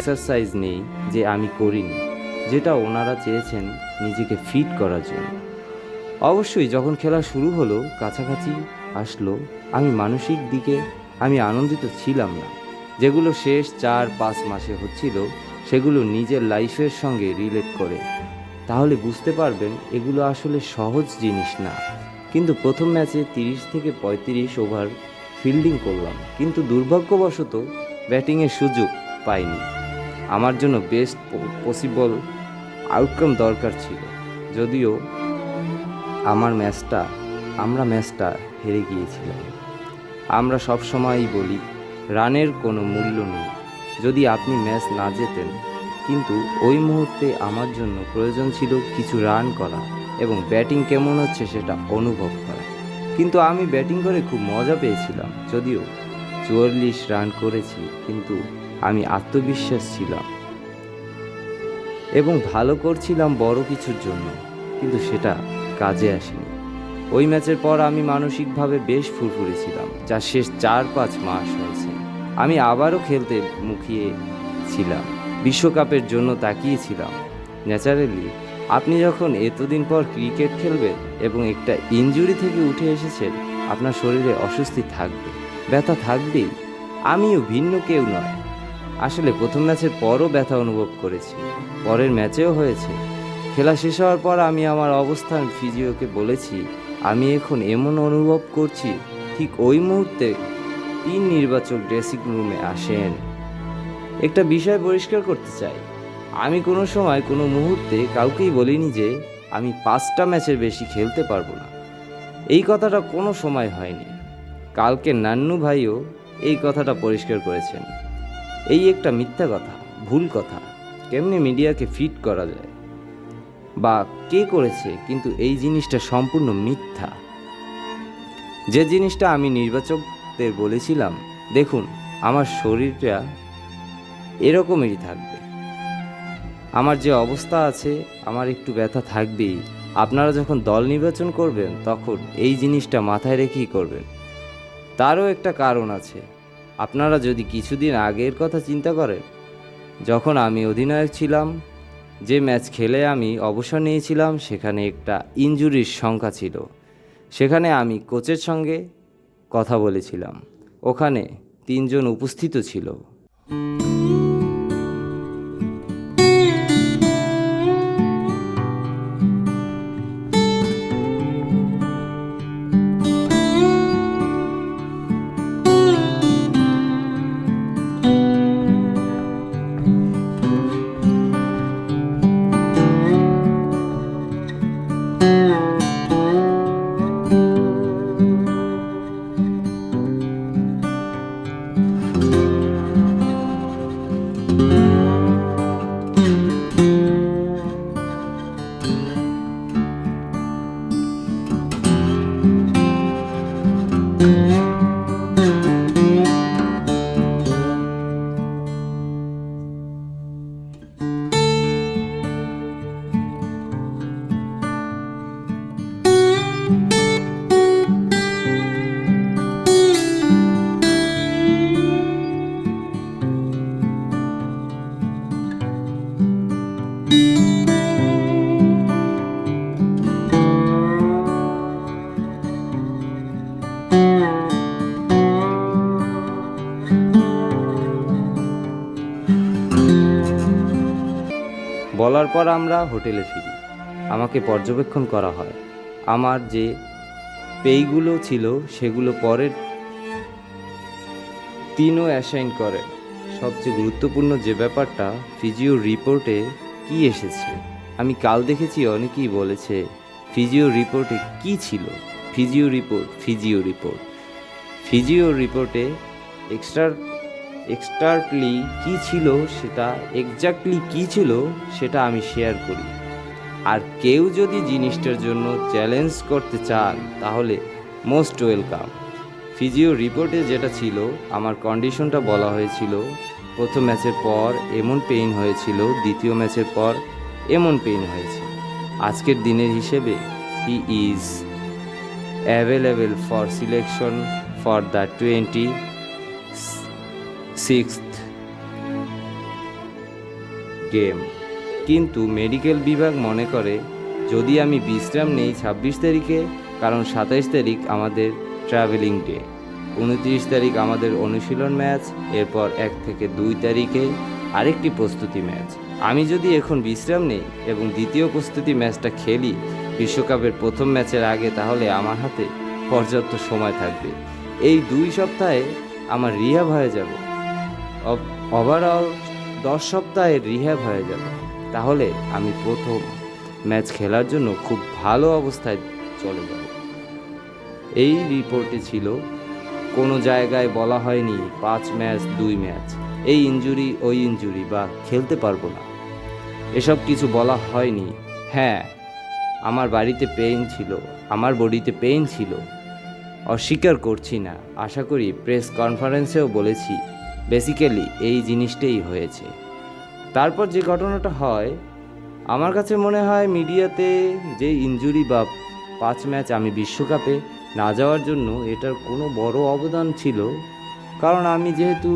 Exercise নেই যে আমি করিনি, যেটা ওনারা চেয়েছেন নিজেকে ফিট করার জন্য। অবশ্যই যখন খেলা শুরু হলো, কাছাকাছি আসলো, আমি মানসিক দিকে আমি আনন্দিত ছিলাম না। যেগুলো শেষ 4-5 মাসে হচ্ছিল সেগুলো নিজের লাইফের সঙ্গে রিলেট করে তাহলে বুঝতে পারবেন এগুলো আসলে সহজ জিনিস না। কিন্তু প্রথম ম্যাচে 30 থেকে 35 ওভার ফিল্ডিং করলাম, কিন্তু দুর্ভাগ্যবশত ব্যাটিংয়ের সুযোগ পাইনি। আমার জন্য বেস্ট পসিবল আউটকাম দরকার ছিল, যদিও আমরা ম্যাচটা হেরে গিয়েছিলাম। আমরা সবসময়ই বলি রানের কোনো মূল্য নেই যদি আপনি ম্যাচ না জেতেন, কিন্তু ওই মুহূর্তে আমার জন্য প্রয়োজন ছিল কিছু রান করা এবং ব্যাটিং কেমন হচ্ছে সেটা অনুভব করা। কিন্তু আমি ব্যাটিং করে খুব মজা পেয়েছিলাম, যদিও 44 রান করেছি, কিন্তু আমি আত্মবিশ্বাস ছিলাম এবং ভালো করছিলাম বড় কিছুর জন্য, কিন্তু সেটা কাজে আসেনি। ওই ম্যাচের পর আমি মানসিকভাবে বেশ ফুরফুরে ছিলাম, যা শেষ 4-5 মাস হয়েছে। আমি আবারও খেলতে মুখিয়ে ছিলাম, বিশ্বকাপের জন্য তাকিয়েছিলাম। ন্যাচারালি আপনি যখন এতদিন পর ক্রিকেট খেলবেন এবং একটা ইনজুরি থেকে উঠে এসেছেন, আপনার শরীরে অস্বস্তি থাকবে, ব্যথা থাকবেই। আমিও ভিন্ন কেউ নয়। আসলে প্রথম ম্যাচের পরও ব্যথা অনুভব করেছি, পরের ম্যাচেও হয়েছে। খেলা শেষ হওয়ার পর আমি আমার অবস্থান ফিজিওকে বলেছি, আমি এখন এমন অনুভব করছি ঠিক ওই মুহূর্তে 3 নির্বাচক ড্রেসিং রুমে আসেন। একটা বিষয় পরিষ্কার করতে চাই, আমি কোনো সময় কোনো মুহূর্তে কাউকেই বলিনি যে আমি 5টা ম্যাচের বেশি খেলতে পারবো না। এই কথাটা কোনো সময় হয়নি। কালকে নান্নু ভাইও এই কথাটা পরিষ্কার করেছেন। এই একটা মিথ্যা কথা, ভুল কথা। কেমনে মিডিয়াকে ফিট করা যায় বা কে করেছে, কিন্তু এই জিনিসটা সম্পূর্ণ মিথ্যা। যে জিনিসটা আমি নির্বাচকদের বলেছিলাম, দেখুন আমার শরীরটা এরকমেরই থাকবে, আমার যে অবস্থা আছে আমার একটু ব্যথা থাকবেই। আপনারা যখন দল নির্বাচন করবেন তখন এই জিনিসটা মাথায় রেখেই করবেন। তারও একটা কারণ আছে। আপনারা যদি কিছুদিন আগের কথা চিন্তা করেন, যখন আমি অধিনায়ক ছিলাম, যে ম্যাচ খেলে আমি অবসর নিয়েছিলাম, সেখানে একটা ইনজুরির সংখ্যা ছিল। সেখানে আমি কোচের সঙ্গে কথা বলেছিলাম, ওখানে 3 জন উপস্থিত ছিল। বলার পর আমরা হোটেলে ফিরি। আমাকে পর্যবেক্ষণ করা হয়। আমার যে পেইগুলো ছিল সেগুলো পরের 3ও অ্যাসাইন করে। সবচেয়ে গুরুত্বপূর্ণ যে ব্যাপারটা, ফিজিও রিপোর্টে কি এসেছে। আমি কাল দেখেছি অনেকেই বলেছে ফিজিও রিপোর্টে কি ছিল। ফিজিও রিপোর্টে এক্সট্রাক্টলি কী ছিল, সেটা এক্স্যাক্টলি কী ছিল সেটা আমি শেয়ার করি। আর কেউ যদি জিনিসটার জন্য চ্যালেঞ্জ করতে চান তাহলে মোস্ট ওয়েলকাম। ফিজিও রিপোর্টে যেটা ছিল, আমার কন্ডিশনটা বলা হয়েছিল। প্রথম ম্যাচের পর এমন পেইন হয়েছিল, দ্বিতীয় ম্যাচের পর এমন পেইন হয়েছে। আজকের দিনের হিসেবে he is available for selection for the 26th game. কিন্তু মেডিকেল বিভাগ মনে করে যদি আমি বিশ্রাম নেই 26 তারিখে, কারণ 27 তারিখ আমাদের ট্রাভেলিং ডে, 29 তারিখ আমাদের অনুশীলন ম্যাচ, এরপর 1 থেকে 2 তারিখে আরেকটি প্রস্তুতি ম্যাচ। আমি যদি এখন বিশ্রাম নেই এবং দ্বিতীয় প্রস্তুতি ম্যাচটা খেলি বিশ্বকাপের প্রথম ম্যাচের আগে, তাহলে আমার হাতে পর্যাপ্ত সময় থাকবে। এই 2 সপ্তাহে আমার রিহ্যাব হয়ে যাবে। ওভারঅল 10 সপ্তাহের রিহ্যাব হয়ে যাবে। তাহলে আমি প্রথম ম্যাচ খেলার জন্য খুব ভালো অবস্থায় চলে যাব। এই রিপোর্টে ছিল, কোনো জায়গায় বলা হয়নি 5 ম্যাচ 2 ম্যাচ, এই ইনজুরি ওই ইনজুরি বা খেলতে পারবো না, এসব কিছু বলা হয়নি। হ্যাঁ, আমার বাড়িতে পেইন ছিল, আমার বডিতে পেইন ছিল, অস্বীকার করছি না। আশা করি প্রেস কনফারেন্সেও বলেছি, বেসিক্যালি এই জিনিসটাই হয়েছে। তারপর যে ঘটনাটা হয়, আমার কাছে মনে হয় মিডিয়াতে যে ইনজুরি বা 5 ম্যাচ আমি বিশ্বকাপে না যাওয়ার জন্য, এটার কোনো বড় অবদান ছিল। কারণ আমি যেহেতু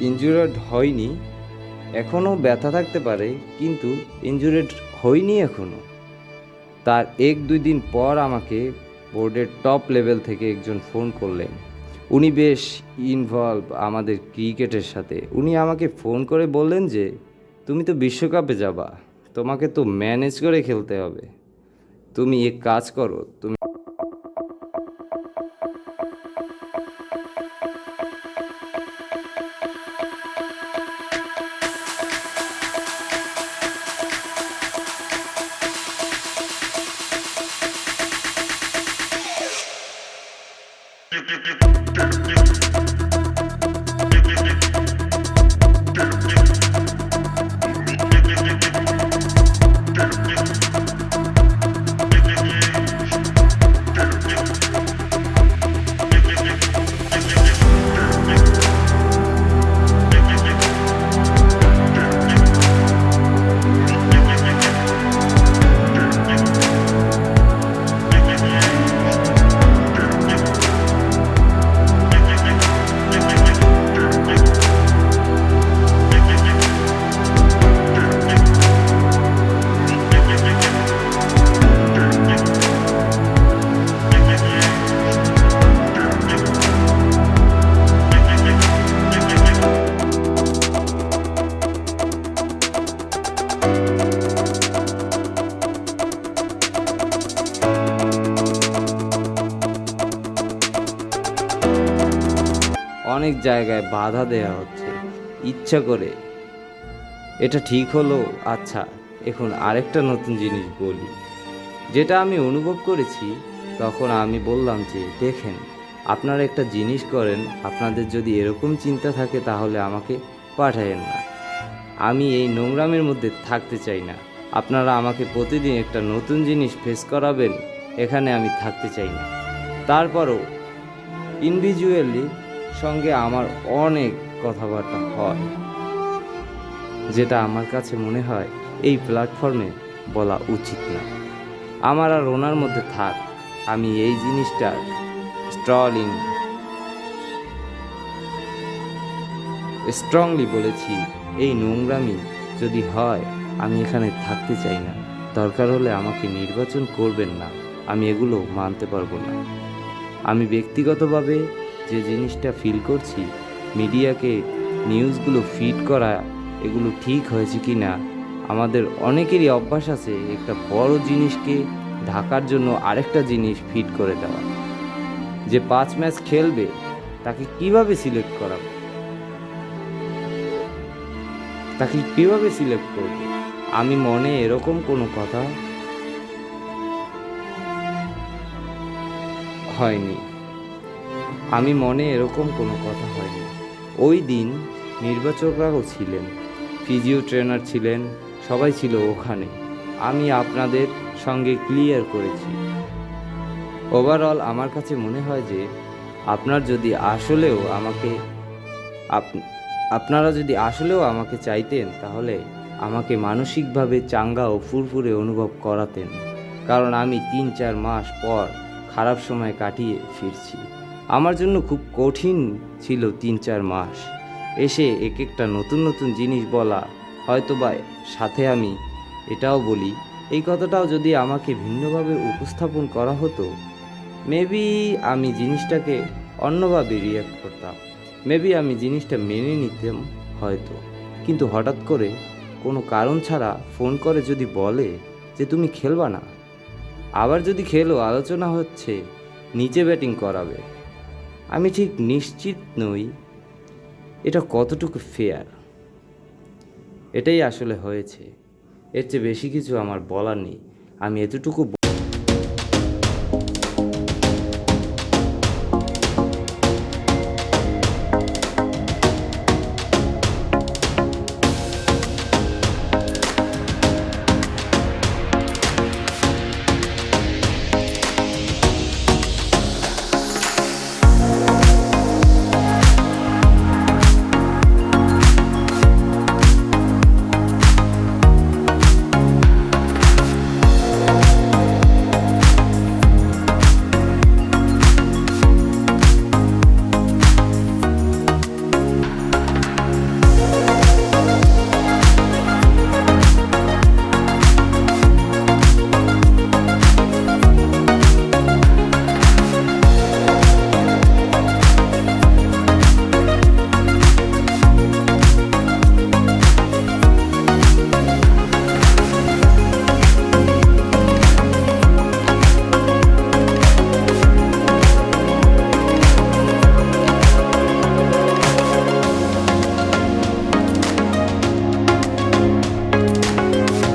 ইনজুরেড হয়নি, এখনও ব্যথা থাকতে পারে, কিন্তু ইনজুরেড হয়নি এখনও। তার 1-2 দিন পর আমাকে বোর্ডের টপ লেভেল থেকে একজন ফোন করলেন। উনি বেশ ইনভলভ আমাদের ক্রিকেটের সাথে। উনি আমাকে ফোন করে বললেন যে, তুমি তো বিশ্বকাপে যাবা, তোমাকে তো ম্যানেজ করে খেলতে হবে। তুমি এক কাজ করো, তুমি অনেক জায়গায় বাধা দেয়া হচ্ছে ইচ্ছা করে। এটা ঠিক হলো? আচ্ছা, এখন আরেকটা নতুন জিনিস বলি, যেটা আমি অনুভব করেছি। তখন আমি বললাম যে, দেখেন, আপনারা একটা জিনিস করেন, আপনাদের যদি এরকম চিন্তা থাকে তাহলে আমাকে পাঠায়েন না। আমি এই নোংরামের মধ্যে থাকতে চাই না। আপনারা আমাকে প্রতিদিন একটা নতুন জিনিস ফেস করাবেন, এখানে আমি থাকতে চাই না। তারপরও ইন্ডিভিজুয়ালি সঙ্গে আমার অনেক কথাবার্তা হয়, যেটা আমার কাছে মনে হয় এই প্ল্যাটফর্মে বলা উচিত না। আমার আর ওনার মধ্যে থাক, আমি এই জিনিসটা স্ট্রংলি বলেছি, এই নোংরামি যদি হয় আমি এখানে থাকতে চাই না। দরকার হলে আমাকে নির্বাচন করবেন না, আমি এগুলো মানতে পারবো না। আমি ব্যক্তিগতভাবে যে জিনিসটা ফিল করছি, মিডিয়াকে নিউজগুলো ফিড করা, এগুলো ঠিক হয়েছে কি না। আমাদের অনেকেরই অভ্যাস আছে একটা বড় জিনিসকে ঢাকার জন্য আরেকটা জিনিস ফিড করে দেওয়া। যে 5 ম্যাচ খেলবে তাকে কিভাবে সিলেক্ট করাবে, তাকে কিভাবে সিলেক্ট করবে? আমি মনে এরকম কোনো কথা হয়নি। ওই দিন নির্বাচকরাও ছিলেন, ফিজিও ট্রেনার ছিলেন, সবাই ছিল ওখানে। আমি আপনাদের সঙ্গে ক্লিয়ার করেছি। ওভারঅল আমার কাছে মনে হয় যে আপনারা যদি আসলেও আমাকে চাইতেন, তাহলে আমাকে মানসিকভাবে চাঙ্গা ও ফুরফুরে অনুভব করাতেন। কারণ আমি 3-4 মাস পর খারাপ সময় কাটিয়ে ফিরছি। আমার জন্য খুব কঠিন ছিল 3-4 মাস। এসে এক একটা নতুন নতুন জিনিস বলা, হয়তো বা সাথে আমি এটাও বলি, এই কথাটাও যদি আমাকে ভিন্নভাবে উপস্থাপন করা হতো, মেবি আমি জিনিসটাকে অন্যভাবে রিয়্যাক্ট করতাম, মেবি আমি জিনিসটা মেনে নিতাম হয়তো। কিন্তু হঠাৎ করে কোনো কারণ ছাড়া ফোন করে যদি বলে যে তুমি খেলবা না, আবার যদি খেলো আলোচনা হচ্ছে নিচে ব্যাটিং করাবে, আমি ঠিক নিশ্চিত নই এটা কতটুকু ফেয়ার। এটাই আসলে হয়েছে, এর চেয়ে বেশি কিছু আমার বলার নেই। আমি এতটুকু